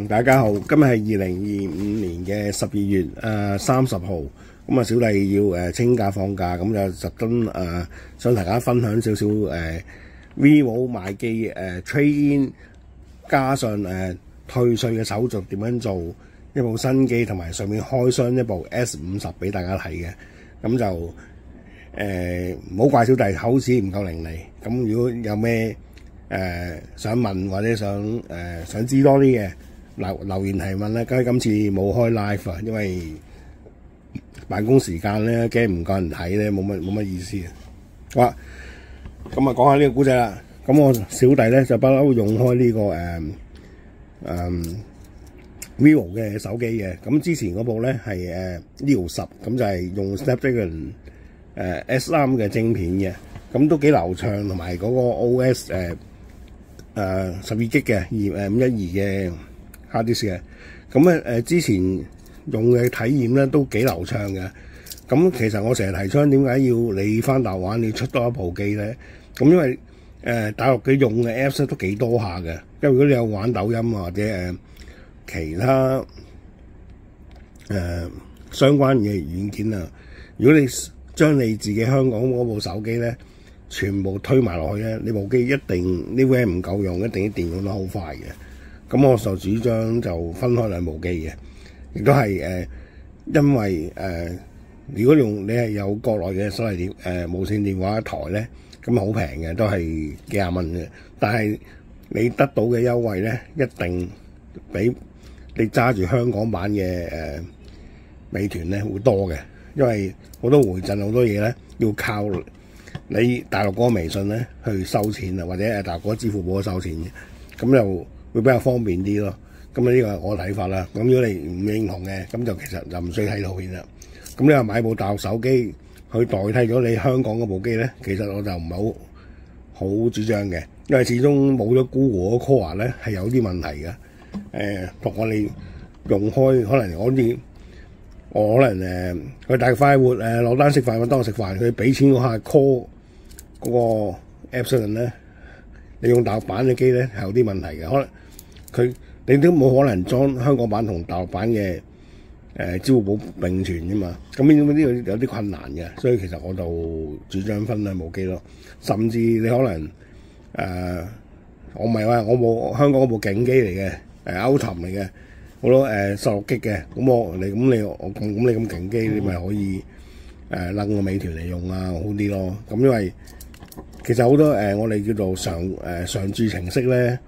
大家好，今日係2025年嘅12月30號，咁啊小弟要清假放假，咁就特登想大家分享少少Vivo 買機trade in 加上退稅嘅手續點樣做一部新機，同埋上面開箱一部 S50俾大家睇嘅，咁就唔好怪小弟口齒唔夠伶俐，咁如果有咩想問或者想知多啲嘅留言提問咧，咁今次冇開 live 啊，因為辦公時間咧驚唔夠人睇咧，冇乜意思啊。好啦，咁啊講下呢個故仔啦。咁我小弟咧就不嬲用開呢個Vivo 嘅手機嘅。咁之前嗰部咧係Neo 10，咁就係用 Snapdragon S3 嘅晶片嘅，咁都幾流暢，同埋嗰個 OS 12GB 嘅512嘅 hard disk 嘅，咁咧之前用嘅體驗咧都幾流暢嘅。咁其實我成日提倡點解要你翻大陸玩，你出多一部機咧？咁因為大陸嘅用嘅 Apps 都幾多下嘅，因為如果你有玩抖音啊或者其他相關嘅軟件啊，如果你將你自己香港嗰部手機咧全部推埋落去咧，你部機一定呢 RAM 唔夠用，一定啲電用得好快嘅。咁我就主張就分開兩部機嘅，亦都係因為如果你係有國內嘅所謂無線電話台咧，咁好平嘅，都係幾廿蚊嘅。但係你得到嘅優惠咧，一定比你揸住香港版嘅美團咧會多嘅，因為好多回贈好多嘢咧要靠你大陸嗰個微信咧去收錢啊，或者大陸嗰個支付寶收錢嘅，咁又會比較方便啲咯。咁呢個係我睇法啦。咁如果你唔認同嘅，咁就其實就唔需要睇圖片啦。咁你話買部大陸手機去代替咗你香港嗰部機咧，其實我就唔係好主張嘅，因為始終冇咗 Google 嗰 Core 咧係有啲問題嘅。同我哋用開可能我可能去大快活落單食飯，我當我食飯，佢俾錢嗰下 call 嗰個 Apps 咧，你用大陸版嘅機咧係有啲問題嘅，可能你都冇可能裝香港版同大陸版嘅支付寶並存啫嘛，咁呢個有啲困難嘅，所以其實我就主張分兩部機咯。甚至你可能我唔係話我冇香港嗰部勁機嚟嘅歐尋嚟嘅，好多16GB嘅，咁你咁勁機，你咪可以擸個美團嚟用啊，好啲咯。咁因為其實好多我哋叫做常駐程式咧，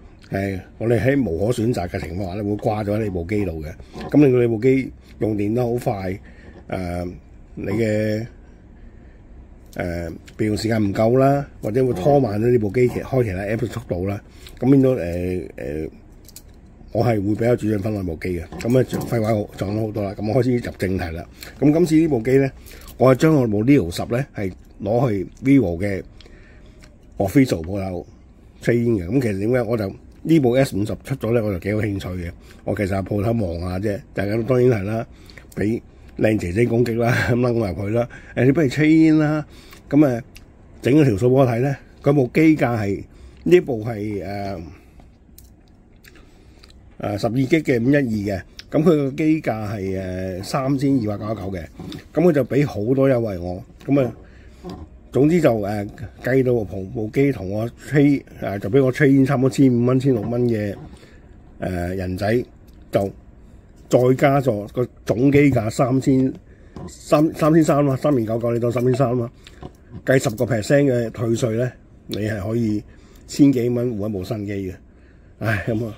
我哋喺無可選擇嘅情況下咧，會掛咗喺你部機度嘅。咁令到你部機用電得好快，你嘅備用時間唔夠啦，或者會拖慢咗呢部機開其他 app 嘅速度啦。咁變到我係會比較主張分兩部機嘅。咁廢話我講咗好多啦，咁我開始入正題啦。咁今次呢部機咧，我係將我部 Neo 10咧係攞去 Vivo 嘅 official 鋪頭 trade in 嘅。咁其實點解我就呢部 S50出咗咧，我就幾有興趣嘅。我其實係鋪頭望下啫，大家當然係啦，俾靚姐姐攻擊啦，咁擸我入去啦。你不如 trade in 啦，咁整咗條數俾我睇咧，嗰部機價係呢部係12GB 嘅512嘅，咁佢個機價係3299嘅，咁佢就俾好多優惠我，咁總之就計到部機同我就俾我 trade in 差唔多1500蚊、1600蚊嘅人仔，就再加咗個總機價3300啦，3299你當3300啦，計10% 嘅退稅咧，你係可以千幾蚊換一部新機嘅。唉，咁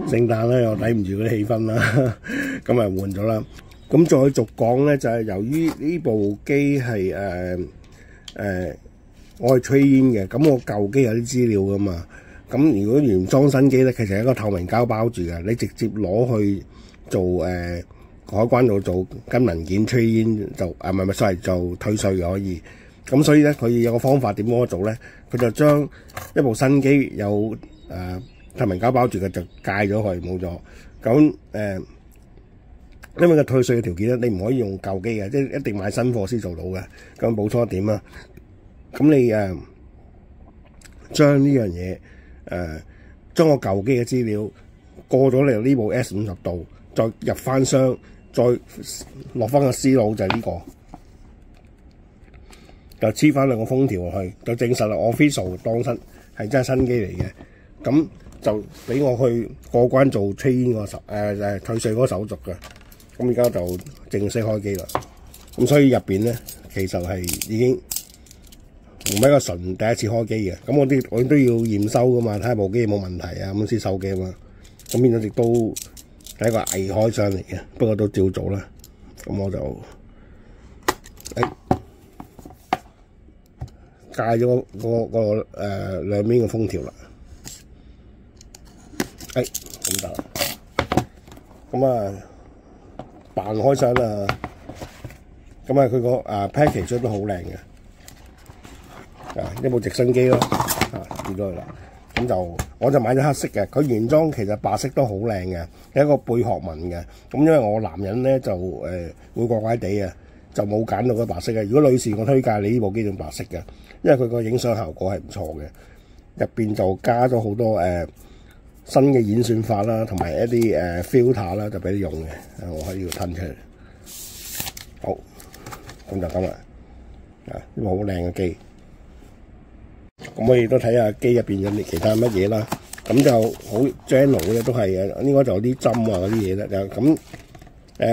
聖誕咧又抵唔住嗰啲氣氛啦，咁換咗啦。咁再續講咧，就係由於呢部機係我係 trade in 嘅，咁我舊機有啲資料噶嘛。咁如果原裝新機咧，其實係一個透明膠包住嘅，你直接攞去做海關度做跟文件 trade in 就唔係sorry就退稅嘅可以。咁所以咧，佢有個方法點樣做咧？佢就將一部新機有透明膠包住嘅就戒咗佢冇咗。咁因為個退稅嘅條件咧，你唔可以用舊機嘅，即係一定買新貨先做到嘅。咁補充一點啦，咁你將呢樣嘢將我舊機嘅資料過咗嚟呢部 S50度，再入翻箱，再落翻個思路就係呢個，就黐翻兩個封條落去，就證實啦。official 當身係真係新機嚟嘅，咁就俾我去過關做 trade 個退稅嗰個手續嘅。咁而家就正式開機啦。咁所以入邊咧，其實係已經唔係一個純第一次開機嘅。咁我都要驗收噶嘛，睇下部機有冇問題啊，咁先收機啊嘛。咁變咗亦都係一個偽開箱嚟嘅，不過都照做啦。咁我就戒咗兩邊嘅封條啦。咁得啦。咁啊扮開箱啦。咁啊佢個package 都好靚嘅，一部直升機咯，見到佢啦。咁就我就買咗黑色嘅，佢原裝其實白色都好靚嘅，有一個貝殼紋嘅。咁因為我男人咧就會怪怪地啊，就冇揀到個白色嘅。如果女士，我推介你呢部機用白色嘅，因為佢個影相效果係唔錯嘅。入邊就加咗好多新嘅演算法啦，同埋一啲filter 啦，就俾你用嘅。我喺呢度吞出嚟。好，咁就咁啦。呢部好靚嘅機。咁我亦都睇下機入邊有啲其他乜嘢啦。咁就好 general 咧，都係嘅。應該就有啲針啊嗰啲嘢咧。就咁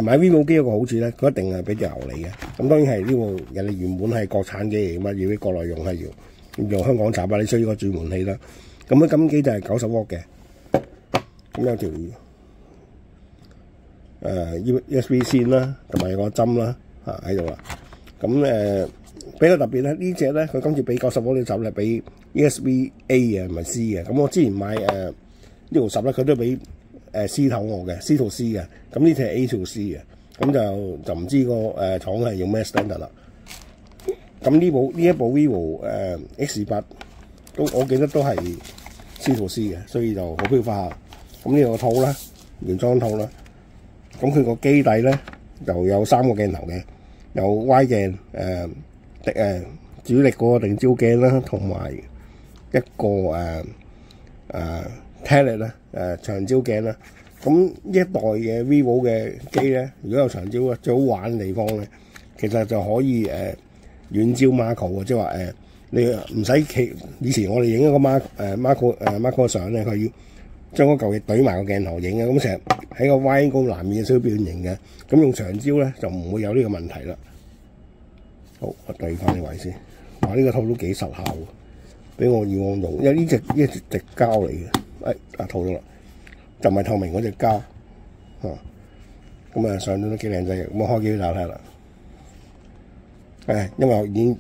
買 vivo 機有個好處咧，佢一定係俾條牛嚟嘅。咁當然係呢部人哋原本係國產機嚟嘅嘛，要俾國內用係要用香港產啊，你需要個轉換器啦。咁咧金機就係90W嘅。咁有條USB 線啦，同埋有個針啦喺度啦。咁比較特別咧，呢隻咧佢今次俾90W呢針咧，俾 USB A 嘅，唔係 C 嘅。咁我之前買呢條10咧，佢都俾C 頭我嘅 C to C 嘅。咁呢隻係 A to C 嘅，咁就唔知個廠係用咩 standard 啦。咁呢一部 vivo X8都我記得都係 C to C 嘅，所以就好飄化。咁呢個套啦，原裝套啦。咁佢個機底咧就有3個鏡頭嘅，有 Y 鏡主力嗰個定焦鏡啦，同埋一個tele 咧長焦鏡啦。咁呢一代嘅 vivo 嘅機咧，如果有長焦咧，最好玩嘅地方咧，其實就可以遠焦 macro 即係話你唔使企。以前我哋影一個 macro 相咧，佢要將嗰嚿嘢懟埋個鏡頭影嘅，咁成日喺個 Y 嗰難免少少變形嘅。咁用長焦咧就唔會有呢個問題啦。好，我對翻呢位先。哇！呢個套都幾實效喎，俾我以往用，因為呢隻直膠嚟嘅。套咗啦，就唔係透明嗰隻膠。咁上咗都幾靚仔嘅。咁我開機俾大家睇啦。因為我已經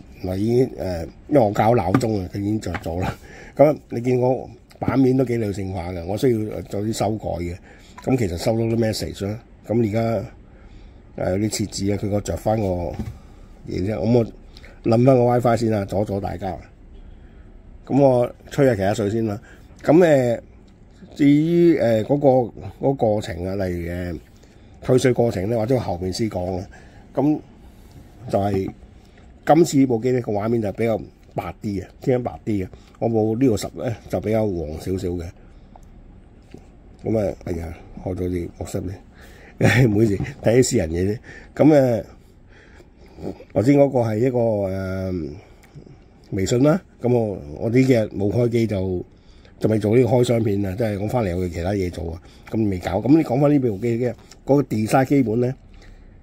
因為我校鬧鐘啊，佢已經着咗啦。咁你見我版面都幾女性化嘅，我需要做啲修改嘅。咁其實收到啲 message 啦。咁而家有啲設置啊，佢個着翻個嘢啫。咁我諗翻個 WiFi 先啦，阻大家。咁我吹下其他水先啦。咁至於嗰個過程啊，例如退稅過程咧，或者後面先講啊。咁就係今次呢部機咧個畫面就比較白啲嘅，偏白啲嘅。我部呢個10咧就比較黃少少嘅。咁開咗啲惡濕咧，唔好意思，睇啲私人嘢啫。咁頭先嗰個係一個微信啦。咁我呢幾日冇開機就未做呢個開箱片啊，即係講翻嚟有其他嘢做啊，咁未搞。咁你講翻呢部機嘅嗰個 design 基本咧，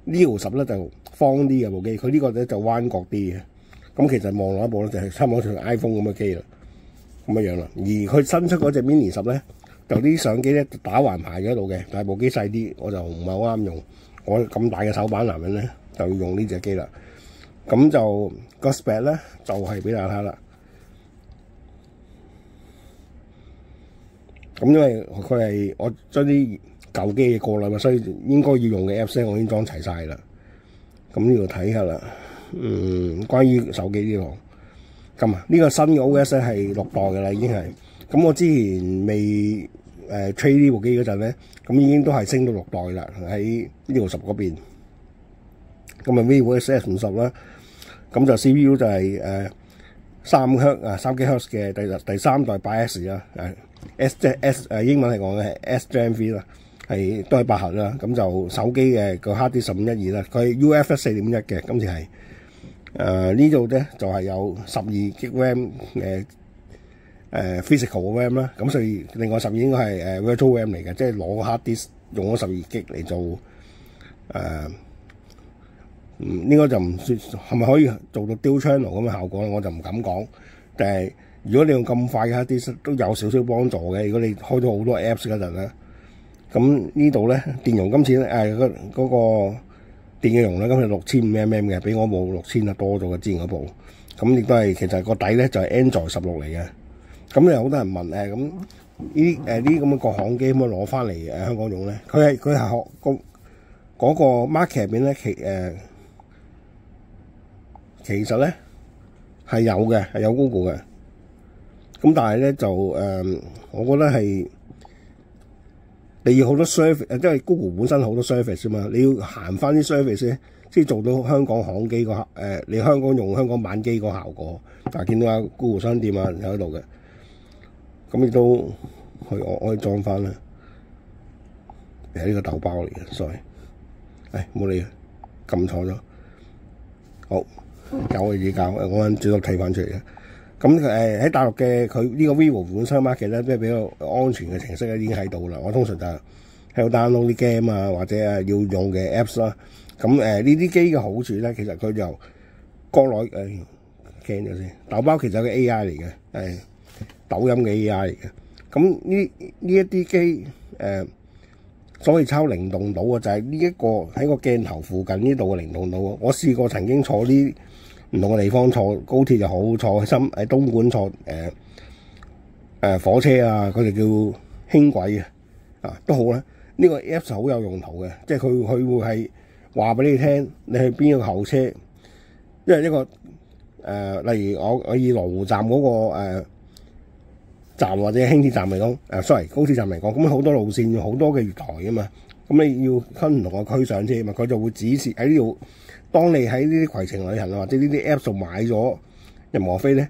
呢部10咧就方啲嘅部機，佢呢個咧就彎角啲嘅。咁其實望落一部咧就係差唔多似 iPhone 咁嘅機啦，咁樣啦。而佢新出嗰隻 Mini 10咧，就啲相機咧打橫排咗喺度嘅，但係部機細啲，我就唔係好啱用。我咁大嘅手板男人咧，就要用呢隻機啦。咁就個 spec 咧就係俾大家睇啦。咁因為佢係我將啲舊機嘅過濾嘛，所以應該要用嘅 Apps 我已經裝齊晒啦。咁呢度睇下啦。關於手機呢個咁呢個新嘅 OS 咧係6代嘅啦，已經係。咁我之前未trade 呢部機嗰陣咧，咁已經都係升到6代啦，喺呢度10嗰邊。咁vivo S50啦，咁就 CPU 就係3GHz 嘅第3代8S 啦。即係 S 英文嚟講嘅係 S Gen 3啦，都係8核啦。咁就手機嘅個 hard disk 1512啦，佢係 UFS 4.1嘅，今次係呢度咧就係有12GB RAM physical 嘅 RAM 啦。咁所以另外12應該係virtual RAM 嚟嘅，即係攞 hard disk 用咗12GB嚟做應該就唔算係咪可以做到 dual channel 咁嘅效果咧，我就唔敢講。但係如果你用咁快嘅 hard disk 都有少少幫助嘅。如果你開咗好多 apps 嗰陣咧，咁呢度咧電容今次咧嗰個電嘅容咧，今次6500mm 嘅，比我部6000啊多咗嘅之前嗰部。咁亦都係其實個底咧就係 Android 16嚟嘅。咁有好多人問咁呢啲咁嘅國行機可唔可以攞翻嚟香港用咧？佢係嗰個 market 入邊咧其實咧係有嘅，係有 Google 嘅。咁但係咧就我覺得係你要好多 service， 即係 Google 本身好多 service 啊嘛，你要行翻啲 service 咧，先做到香港行機個你香港用香港版機個效果。但係見到Google 商店啊有喺度嘅，咁亦都我可以裝翻啦。呢個豆包嚟嘅 ，sorry， 冇理，撳錯咗，好。教我自己教，我最多睇翻出嚟嘅。咁喺大陸嘅佢呢個 vivo 本身 market 咧，都係比較安全嘅程式咧，已經喺度啦。我通常就喺度 download 啲 game 啊，或者要用嘅 apps 啦。咁呢啲機嘅好處咧，其實佢就國內驚咗先。豆包其實係個 AI 嚟嘅，係抖音嘅 AI 嚟嘅。咁呢一啲機所謂抄靈動島啊，就係呢一個喺個鏡頭附近呢度嘅靈動島。我試過曾經坐啲唔同嘅地方，坐高鐵又好，坐喺東莞坐火車啊，佢哋叫輕軌都好啦。呢個 Apps 好有用途嘅，即係佢會係話俾你聽，你去邊個候車。因為一個例如我以羅湖站嗰個站或者輕鐵站嚟講，sorry 高鐵站嚟講，咁好多路線要好多嘅月台噶嘛，咁你要分唔同嘅區上車嘛，佢就會指示喺呢度。當你喺呢啲攜程旅行啊，或者呢啲 Apps 度買咗任何飛咧，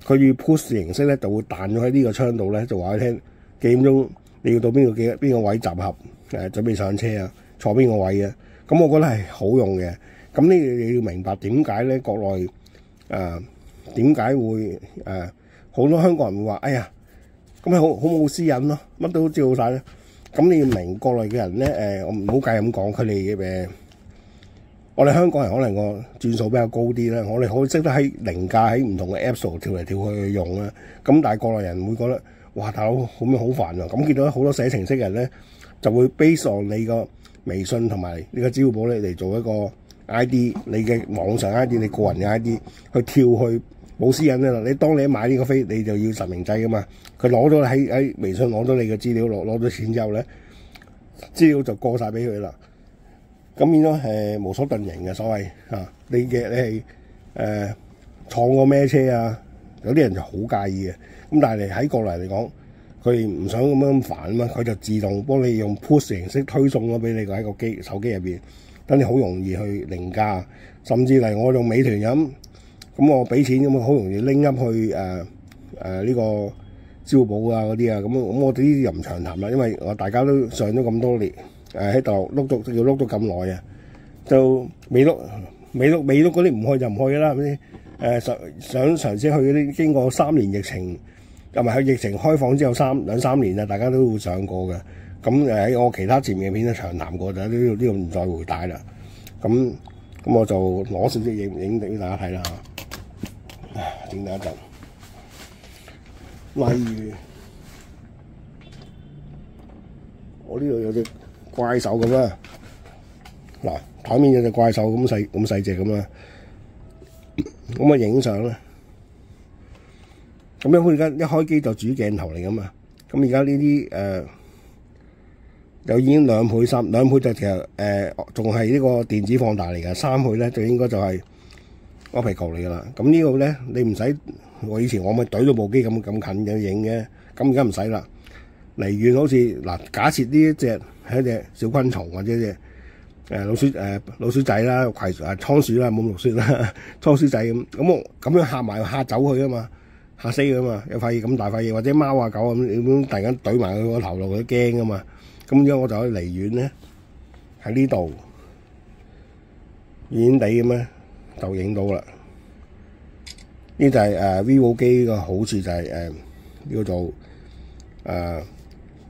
佢要 push 形式咧，就會彈咗喺呢個窗度咧，就話你聽幾點鐘你要到邊個位集合，準備上車啊，坐邊個位啊。咁我覺得係好用嘅。咁你要明白點解咧？國內點解會好多香港人會話，哎呀，咁咪好冇私隱咯，乜都知道晒咧。咁你要明國內嘅人咧，我唔好計咁講，佢哋我哋香港人可能個轉數比較高啲啦，我哋好識得喺凌駕喺唔同嘅 Apps 度跳嚟跳去用啦。咁但係國內人會覺得，哇大佬好煩啊！咁見到好多寫程式嘅人咧，就會 base on 你個微信同埋你個支付寶咧嚟做一個 ID， 你嘅網上 ID， 你個人嘅 ID 去跳去冇私隱啦。你當你一買呢個飛，你就要實名制噶嘛。佢攞咗喺微信攞咗你嘅資料，攞咗錢之後咧，資料就過晒俾佢啦。咁變咗係無所遁形嘅所謂你係闖過咩車啊？有啲人就好介意嘅。咁但係喺國內嚟講，佢哋唔想咁煩啊嘛，佢就自動幫你用 push 形式推送咗俾你喺個手機入邊，等你好容易去凌駕。甚至嚟我用美團咁我俾錢咁好容易拎入去呢個支付寶啊嗰啲啊。咁我哋呢啲又唔長談啦，因為大家都上咗咁多年。喺度碌咗咁耐啊，就未碌嗰啲唔去就唔去啦。嗰啲想嘗試去嗰啲，經過3年疫情，又咪喺疫情開放之後兩三年啊，大家都會上過嘅。咁喺我其他前面嘅片都長談過，就呢度唔再回帶啦。咁我就攞少少影俾大家睇啦嚇。整第一陣，例如我呢度有隻怪獸咁啦，嗱台面有隻怪獸咁細隻咁啦，咁啊影相啦。咁樣佢而家一開機就主鏡頭嚟噶嘛，咁而家呢啲又已經2倍2倍就其實仲係呢個電子放大嚟嘅，3倍咧就應該就係 optical 嚟噶啦。咁呢個咧你唔使，我以前我咪懟到部機咁近嘅影嘅，咁而家唔使啦。離遠好似嗱，假設呢一隻係一隻小昆蟲或者隻老鼠仔啦，倉鼠啦，冇老鼠啦，倉鼠仔咁我咁樣嚇走佢啊嘛，嚇死佢嘛，有塊嘢咁大塊嘢，或者貓啊狗咁突然間懟埋佢個頭落，佢驚噶嘛。咁而家我就可以離遠咧喺呢度遠遠地咁咧就影到啦。呢就係vivo 機個好處就係叫做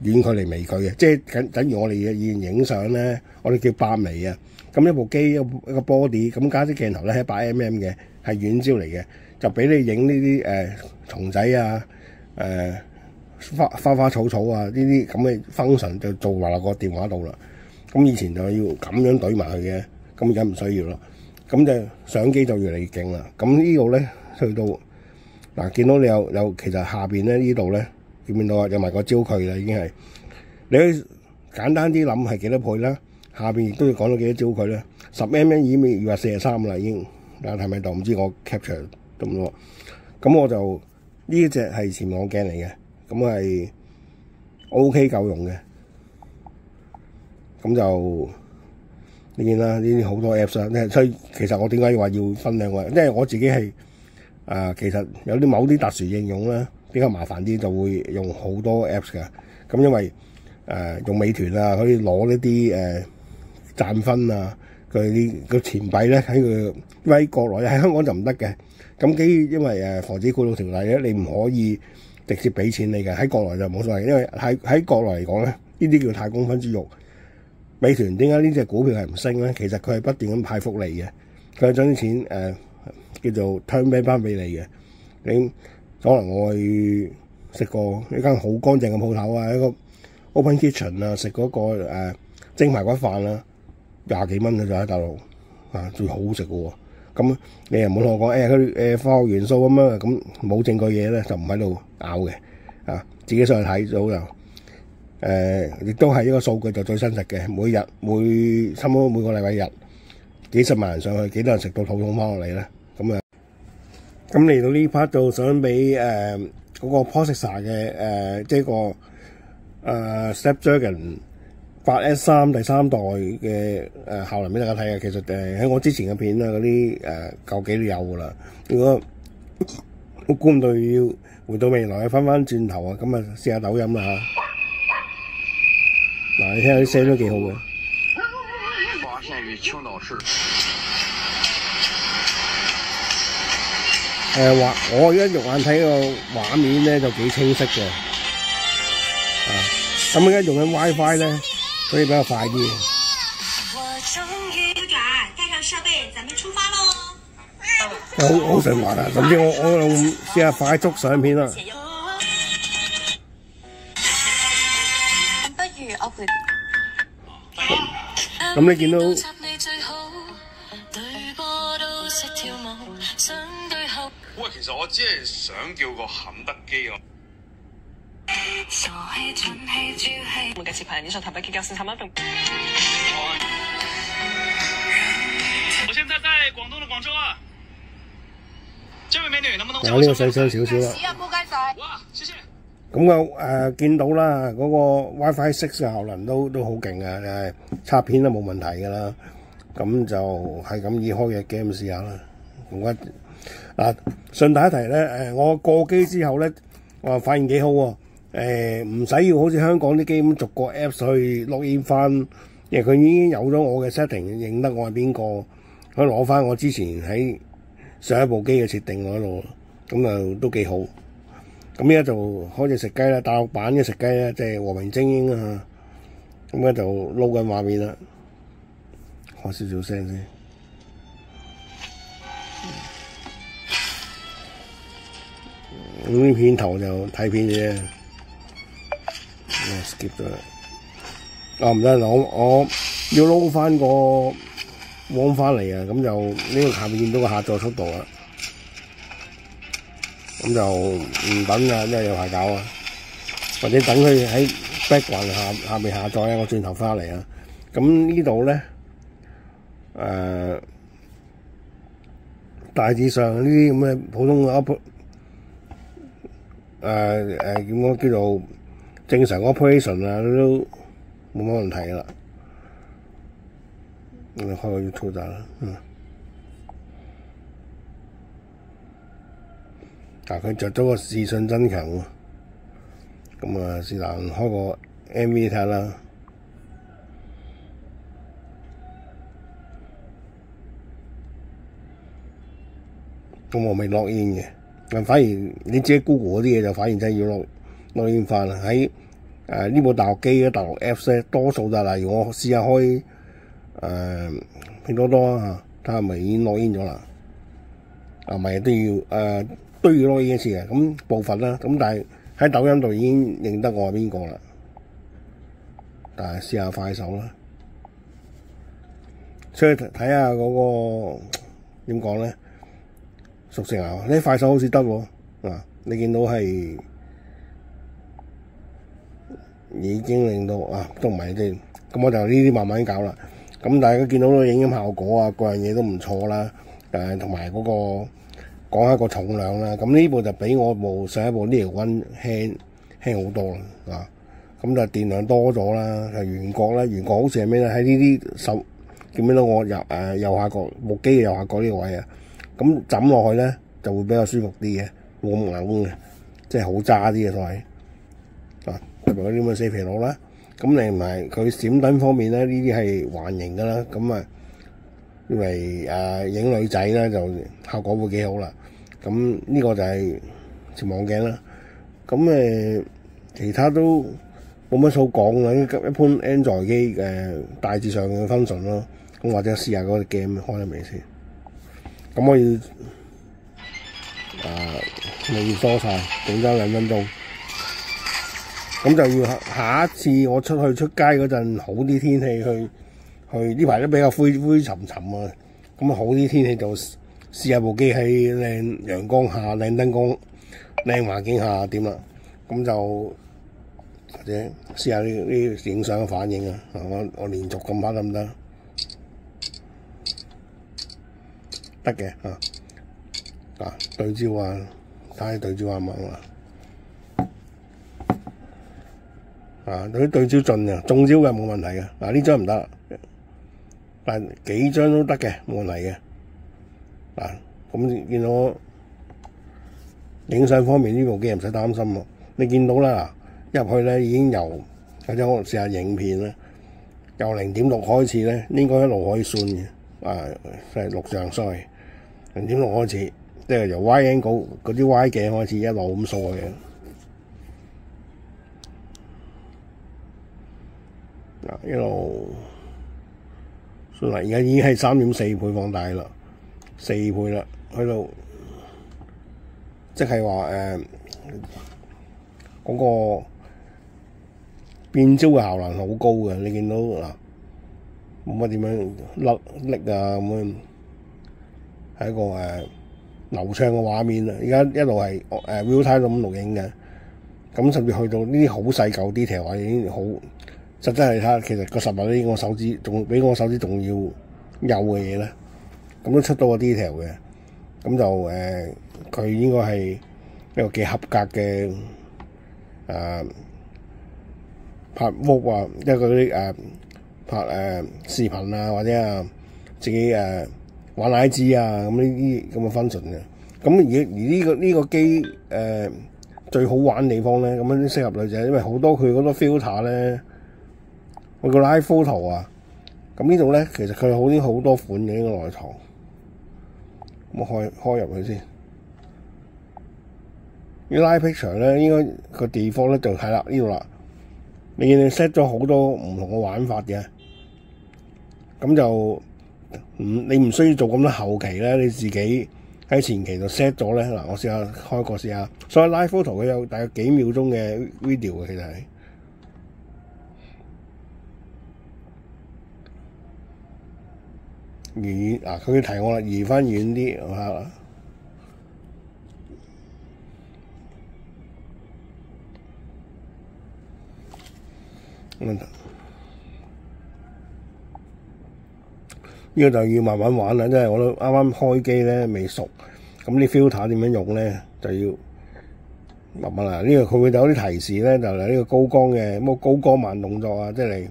遠距離微距嘅，即係等於我哋以前影相咧，我哋叫8微啊。咁一部機一個 body 咁加啲鏡頭咧係8mm嘅，係遠焦嚟嘅，就俾你影呢啲蟲仔啊、花草草啊呢啲咁嘅 function 就做埋落個電話度啦。咁以前就要咁樣懟埋佢嘅，咁而家唔需要啦。咁就相機就越嚟越勁啦。咁呢度咧去到嗱，見到你有其實下邊咧呢度咧。見唔見到啊？有埋個焦距啦，已經係你可以簡單啲諗係幾多倍啦。下邊亦都要講到幾多焦距咧？10mm 已經要話43啦，已經大家睇唔睇到？唔知我 capture 得唔多？咁我就呢一隻係潛望鏡嚟嘅，咁係 OK 夠用嘅。咁就你見啦，呢啲好多 apps 啊，所以其實我點解話要分兩個？因為我自己係其實有啲某啲特殊應用啦。比較麻煩啲，就會用好多 apps 㗎。咁因為用美團啊，可以攞呢啲讚分啊，佢啲個錢幣咧喺國內喺香港就唔得嘅。咁因為防止賄賂條例咧，你唔可以直接俾錢你嘅。喺國內就冇所謂，因為喺國內嚟講咧，呢啲叫太公分豬肉。美團點解呢隻股票係唔升咧？其實佢係不斷咁派福利嘅，佢係將啲錢叫做 turn back 翻俾你嘅。你可能我去食過一間好乾淨嘅鋪頭啊，一個 open kitchen 啊，食嗰個蒸排骨飯啦，20幾蚊嘅就喺大陸啊，最好食嘅喎。咁你又冇同我講佢化學元素咁樣，咁冇證據嘢咧就唔喺度拗嘅啊，自己上去睇咗就亦都係一個數據就最真實嘅，差唔多每個禮拜日幾十萬人上去，幾多人食到肚痛翻落嚟咧？咁嚟到呢 part 就想俾嗰個 processor 嘅即係個Snapdragon 8S3 第三代嘅效能俾大家睇啊。其實喺我之前嘅片啊嗰啲舊幾都有噶啦。如果我估唔到要回到未來翻轉頭啊，咁啊試下抖音啦嚇。嗱，你聽下啲聲都幾好嘅。發現於青島市。我而家肉眼睇個畫面咧就幾清晰嘅，咁而家用緊 WiFi 咧，所以比較快啲。帶上設備，咱們出發咯！好順滑啊！甚至我用試下快速上片啦。不如我陪。咁你見到？喂，其實我只係想叫個肯德基啊！我嘅前排你上台北 K 教室，他們我現在在廣東的廣州啊！這位美女能不能叫我？呢個細聲少少啦。哇，謝謝。咁就見到啦，嗰個 WiFi 6嘅效能都好勁啊！插片都冇問題㗎啦。咁就係咁以開嘅 game 試下啦。順帶一提咧，我過機之後咧，我發現幾好喎。唔使要好似香港啲機咁逐個 Apps 去 login 翻，因為佢已經有咗我嘅 setting，認得我係邊個，可以攞翻我之前喺上一部機嘅設定嗰度，咁就都幾好。咁而家就開始食雞啦，大陸版嘅食雞咧，即係和平精英啊，咁咧就撈緊畫面啦，開少少聲先。咁啲片頭就睇片啫，skip 咗啦。唔得，我要撈翻個網翻嚟啊！咁就呢個下面見到個下載速度啦。咁就唔等啦，因為有排搞啊。或者等佢喺 background 下面下載啊，我轉頭翻嚟啊。咁呢度咧，大致上呢啲咁嘅普通嘅點講叫做正常 operation 啊，都冇乜問題噶啦。我哋開個 YouTube 啦，佢着咗個視訊增強喎，咁啊是但開個 MV 睇下啦。咁我未落煙嘅，但反而你自己 Google 嗰啲嘢就反而真係要落煙翻啦。喺呢部大陸機嘅大陸 Apps 咧，多數就例如我試下開拼多多啊，睇下係咪已經落煙咗啦。唔係都要落煙一次嘅，咁部分啦。咁但係喺抖音度已經認得我係邊個啦。但係試下快手啦，出去睇下嗰個點講咧？熟成啊！呢快手好似得喎，你見到係已經令到都唔係啫。咁我就呢啲慢慢搞啦。咁大家見到個影音效果啊，各樣嘢都唔錯啦。同埋嗰個講下個重量啦。咁呢部就比我部上一部呢條溫輕好多啦。咁就電量多咗啦。係圓角啦，圓角好似係咩咧？喺呢啲手見唔見到我右下角部機嘅右下角呢個位啊？咁枕落去咧就會比較舒服啲嘅，冇咁硬嘅，即係好揸啲嘅所謂。特別嗰啲咁嘅死皮佬啦。咁另埋佢閃燈方面咧，呢啲係環形噶啦。咁因為影女仔咧就效果會幾好啦。咁呢個就係潛望鏡啦。咁其他都冇乜數講啦。一般 Android 機大致上嘅 function 咯。咁或者試下嗰個 game 開得未先？咁我要未梳晒，整多2分鐘。咁就要下一次我出街嗰陣好啲天氣去呢排都比較灰沉沉啊。咁好啲天氣就試下部機喺靚陽光下、靚燈光、靚環境下點啦。咁就或者試下呢影相嘅反應啊。我連續咁拍得唔得？得嘅對焦啊，睇下對焦啱唔啱對焦盡嘅，中焦嘅冇問題嘅。呢張唔得，但幾張都得嘅，冇問題嘅。咁見到影相方面呢部機唔使擔心喎。你見到啦，入去咧已經由或者我試下影片啦，由0.6開始咧，應該一路可以算嘅。係錄像sorry。0.6開始，即係由 Y angle 嗰啲 Y 鏡開始一路咁掃嘅。一路算啦，而家已經係3.4倍放大啦，4倍啦，去到即係話嗰個變焦嘅效能好高嘅。你見到冇乜點樣甩力啊咁樣。係一個流暢嘅畫面啊！而家一路係real time 咁錄影嘅，咁甚至去到呢啲好細嚿 detail 啊，已經好實質係睇下，其實個實物比我手指仲要幼嘅嘢咧，咁都出到個 detail 嘅，咁就佢應該係一個幾合格嘅拍 vlog 啊，即係嗰啲拍視頻啊，或者自己玩 IG 啊，咁呢啲咁嘅 function 嘅。咁而呢個機最好玩地方咧，咁樣適合女仔，因為好多佢嗰多 filter 咧，佢個 live photo 啊，咁呢度咧其實佢好多款嘅呢個內藏。咁開入去先。呢 live picture 咧，應該個地方咧就係啦，呢度啦。你見你 set 咗好多唔同嘅玩法嘅，咁就你唔需要做咁多後期咧，你自己喺前期就 set 咗咧。嗱，我試下開個試下，所以 live photo 佢有大約幾秒鐘嘅 video 嘅，其實係移佢提我啦，移翻遠啲嚇。呢個就要慢慢玩啦，即係我都啱啱開機咧，未熟，咁啲 filter 點樣用咧，就要慢慢啦。呢個佢會有啲提示咧，就係呢個高光嘅高光慢動作啊，即係嚟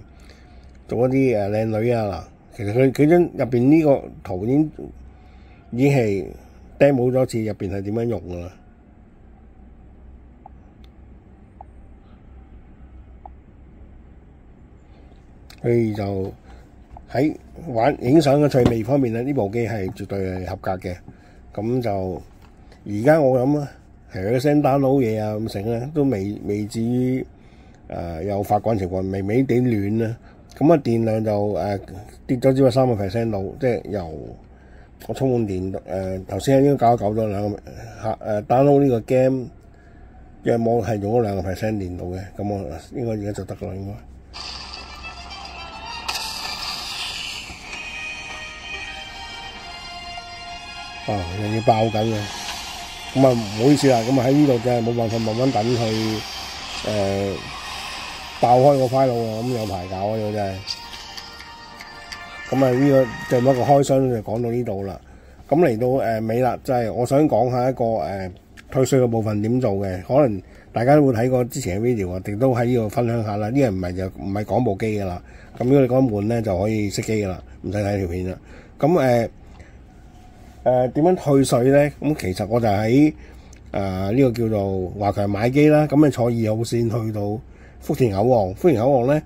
做一啲靚女啊嗱。其實佢將入邊呢個圖已經係 demo 咗一次，入邊係點樣用噶啦。所以就喺玩影相嘅趣味方面咧，呢部機係絕對係合格嘅。咁就而家我諗啊，係聲 download 嘢啊咁成咧，都未至於有發滾情況，微微地暖啦。咁啊電量就跌咗只係3% 度，即係由我充滿電頭先應該搞咗download 呢個 game，約莫係用咗2% 電度嘅，咁我應該而家就得啦應該。又要爆緊嘅，咁啊唔好意思啦，咁啊喺呢度真係冇辦法慢慢等佢爆開個 file 喎，咁有排搞啊呢個真係。咁啊呢個就一個開箱就講到呢度啦。咁嚟到尾啦，就係我想講下一個退稅嘅部分點做嘅，可能大家都會睇過之前嘅 video 啊，亦都喺呢度分享下啦。呢個唔係講部機㗎啦，咁如果你講悶咧就可以熄機㗎啦，唔使睇條片啦。咁點樣退稅咧？咁其實我就喺呢個叫做華強買機啦，咁坐2號線去到福田口岸。福田口岸咧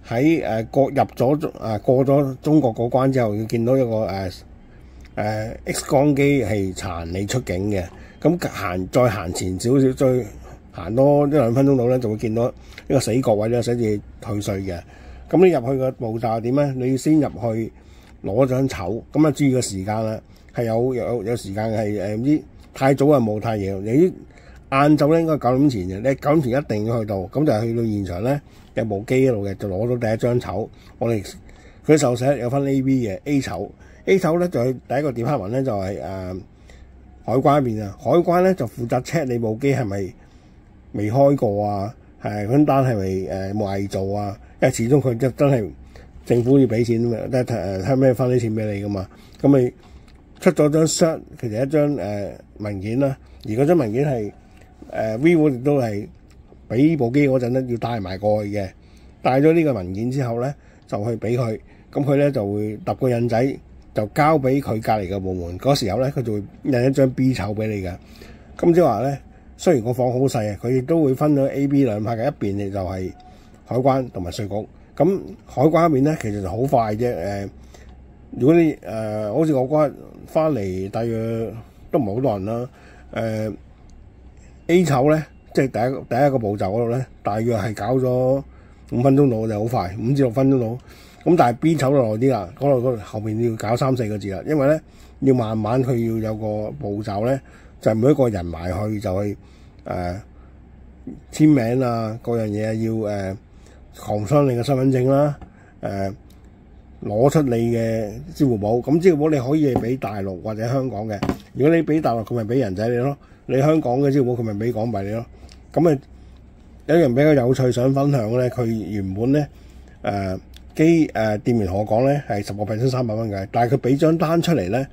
喺過咗中國嗰關之後，要見到一個X 光機係查你出境嘅。咁再行前少少，再行多1-2分鐘到咧，就會見到一個死角位咧，寫住退稅嘅。咁你入去嘅步驟係點咧？你要先入去攞張籌，咁注意個時間啦。係有時間係唔知太早啊冇太夜，由於晏晝咧應該9點前嘅，你9點前一定要去到，咁就去到現場咧有部機喺度嘅，就攞到第一張籌。佢手寫有分 A、B 嘅 A 籌咧就係第一個department咧就係海關邊啊，海關咧就負責 check 你部機係咪未開過啊，嗰單係咪冇偽造啊？因為始終佢真係政府要俾錢啊嘛，睇咩分啲錢俾你噶嘛，咁你。出咗張 cert， 其實一張文件啦，而嗰張文件係vivo 亦都係俾部機嗰陣咧要帶埋過去嘅，帶咗呢個文件之後咧就去俾佢，咁佢咧就會揼個印仔就交俾佢隔離嘅部門，嗰時候咧佢就會印一張 B 籌俾你嘅。咁即係話咧，雖然個房好細啊，佢亦都會分咗 A、B 兩派嘅，一邊嘅就係海關同埋稅局。咁海關嗰邊咧其實就好快啫，如果你好似我嗰日翻嚟，大約都唔係好多人啦。A 籌咧，即係第一個步驟嗰度咧，大約係搞咗5分鐘到就好快，5至6分鐘到。咁但係 B 籌就耐啲啦，嗰度後面要搞3-4個字啦，因為咧要慢慢佢要有個步驟咧，就係每一個人埋去就去簽名啊，各樣嘢要confirm你嘅身份證啦，攞出你嘅支付寶，咁支付寶你可以係俾大陸或者香港嘅。如果你俾大陸，佢咪俾人仔你咯；你香港嘅支付寶，佢咪俾港幣你咯。咁有一樣比較有趣想分享咧，佢原本咧店員同我講咧係10% 300蚊嘅，但係佢俾張單出嚟咧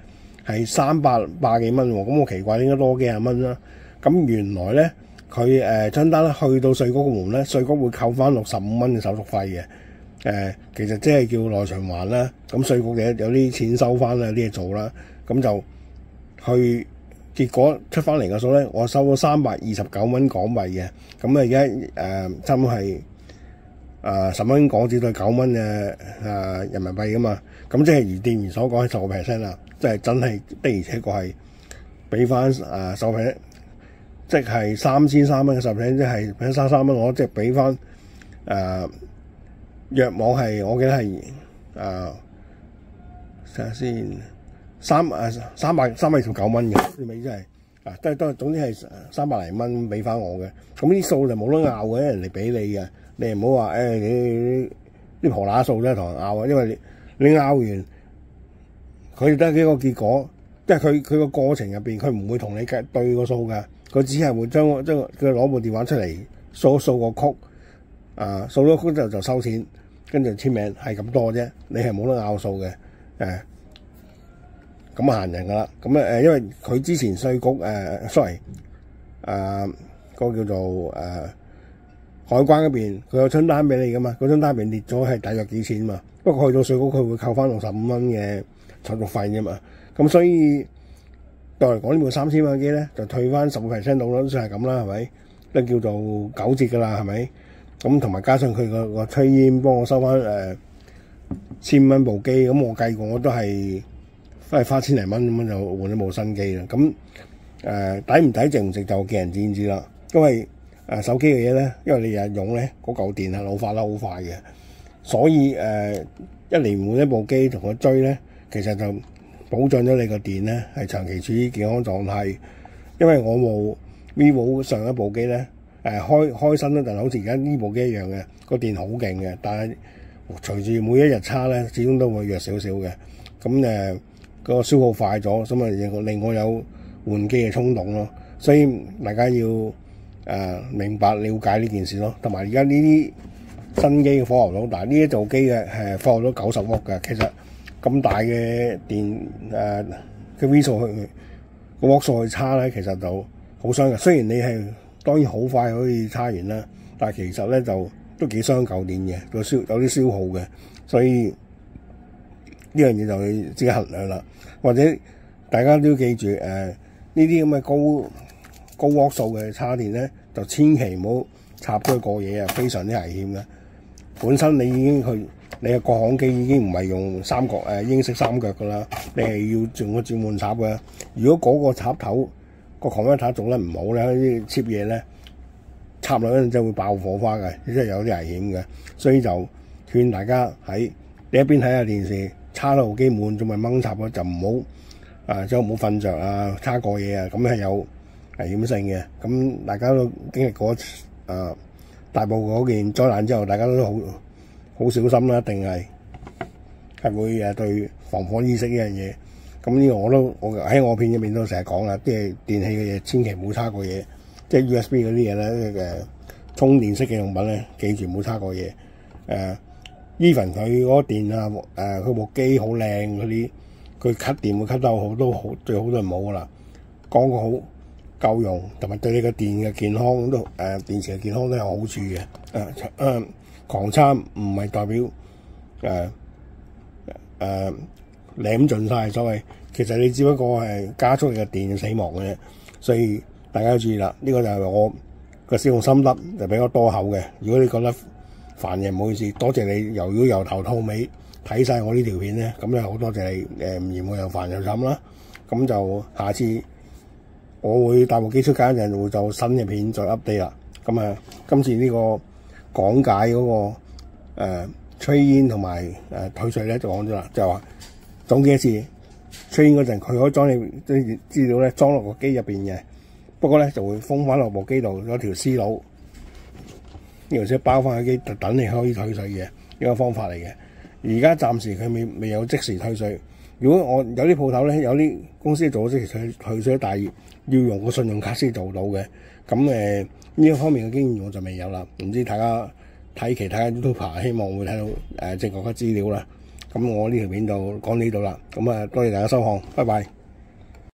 係300幾蚊喎。咁我奇怪應該多幾廿蚊啦。咁原來咧佢張單咧去到稅局個門咧，稅局會扣翻65蚊嘅手續費嘅。其實即係叫內循環啦，咁稅局嘅有啲錢收翻啦，有啲嘢做啦，咁就結果出翻嚟嘅數咧，我收咗329蚊港幣嘅，咁而家差唔多係10蚊港紙對9蚊嘅人民幣噶嘛，咁即係如店員所講係10% 啦，即係真係的而且確係俾翻10%，即係3300蚊嘅10%，即係俾33蚊，我即係俾翻約網係，我記得係睇下先329蚊嘅，啲尾真係都總之係300零蚊俾翻我嘅。咁啲數就冇得拗嘅，人哋俾你嘅，你唔好話你啲婆乸數咧同人拗啊，因為你拗完佢得幾個結果，即係佢個過程入邊，佢唔會同你對個數㗎，佢只係會將佢攞部電話出嚟掃個曲，掃咗曲就收錢。跟住簽名係咁多啫，你係冇得拗數嘅，咁閒人噶啦。咁因為佢之前稅局sorry，個叫做海關嗰邊，佢有張單俾你噶嘛，嗰張單入邊列咗係大約幾錢嘛。不過去到稅局佢會扣翻65蚊嘅手續費啫嘛。咁所以對我嚟講呢部3000蚊機咧，就退翻10% 到啦，都算係咁啦，係咪？都叫做9折噶啦，係咪？咁同埋加上佢個吹煙幫我收翻1000蚊部機，咁我計過我都係花千零蚊咁樣就換咗部新機啦。咁抵唔抵值唔值就見仁見智啦。因為手機嘅嘢咧，因為你日日用咧，嗰嚿電係老化得好快嘅，所以一年換一部機同佢追咧，其實就保障咗你個電咧係長期處於健康狀態。因為我部 vivo 上一部機咧，開新嗰陣好似而家呢部機一樣嘅，個電好勁嘅，但係隨住每一日差咧，始終都會弱少少嘅。咁個消耗快咗，咁啊令我有換機嘅衝動咯。所以大家要明白了解呢件事咯。同埋而家呢啲新機嘅火候好大，呢一部機嘅火候都90伏嘅，其實咁大嘅電嘅 V 數去個瓦數去差咧，其實就好傷嘅。雖然你係當然好快可以差完啦，但係其實咧就都幾傷舊電嘅，有啲消耗嘅。所以呢樣嘢就要自己衡量啦。或者大家都要記住呢啲咁嘅高瓦數嘅叉電咧，就千祈唔好插咗去過夜啊，非常之危險嘅。本身你已經你嘅國行機已經唔係用英式三腳噶啦，你係要用個轉換插嘅。如果嗰個插頭個 converter 做得唔好咧，啲 cheap 嘢咧插落嗰陣就會爆火花嘅，真係有啲危險嘅。所以就勸大家你一邊睇下電視，叉到部機滿仲咪掹插咯，就唔好即係唔好瞓着啊，叉過夜啊，咁係有危險性嘅。咁大家都經歷過大埔嗰件災難之後，大家都好小心啦，一定係會對防火意識呢樣嘢。咁呢個我喺我片入面都成日講啦，即係電器嘅嘢千祈唔好叉過嘢，即係 USB 嗰啲嘢咧充電式嘅用品咧，記住唔好叉過嘢。even 佢嗰個電啊佢部機好靚嗰啲，佢 cut 電會 cut 得好最好都唔好噶啦。講個好夠用，同埋對你個電嘅健康都電池嘅健康都有好處嘅。狂叉唔係代表舐盡晒所謂，其實你只不過係加速你嘅電死亡嘅啫。所以大家要注意啦，呢個就係我個使用心得，就比較多口嘅。如果你覺得煩嘅，唔好意思，多謝你如果由頭到尾睇晒我呢條片咧，咁就好多謝你唔嫌我又煩又慘啦。咁就下次我會帶部機出街嗰陣會就新嘅片再 update 啦。咁今次呢個講解嗰個trade in 同埋退稅咧就講咗啦，就話總結一次 trade in 嗰陣佢可以將你啲資料咧裝落個機入邊嘅，不過咧就會封翻落部機度有條絲路，呢條絲包翻喺機等你可以退稅嘅一個方法嚟嘅。而家暫時佢未有即時退稅。如果我有啲鋪頭咧，有啲公司做咗即時退稅，但係要用個信用卡先做到嘅。咁呢一方面嘅經驗我就未有啦。唔知大家睇其他 YouTuber 希望會睇到正確嘅資料啦。咁我呢條片就講呢度啦。咁多謝大家收看，拜拜。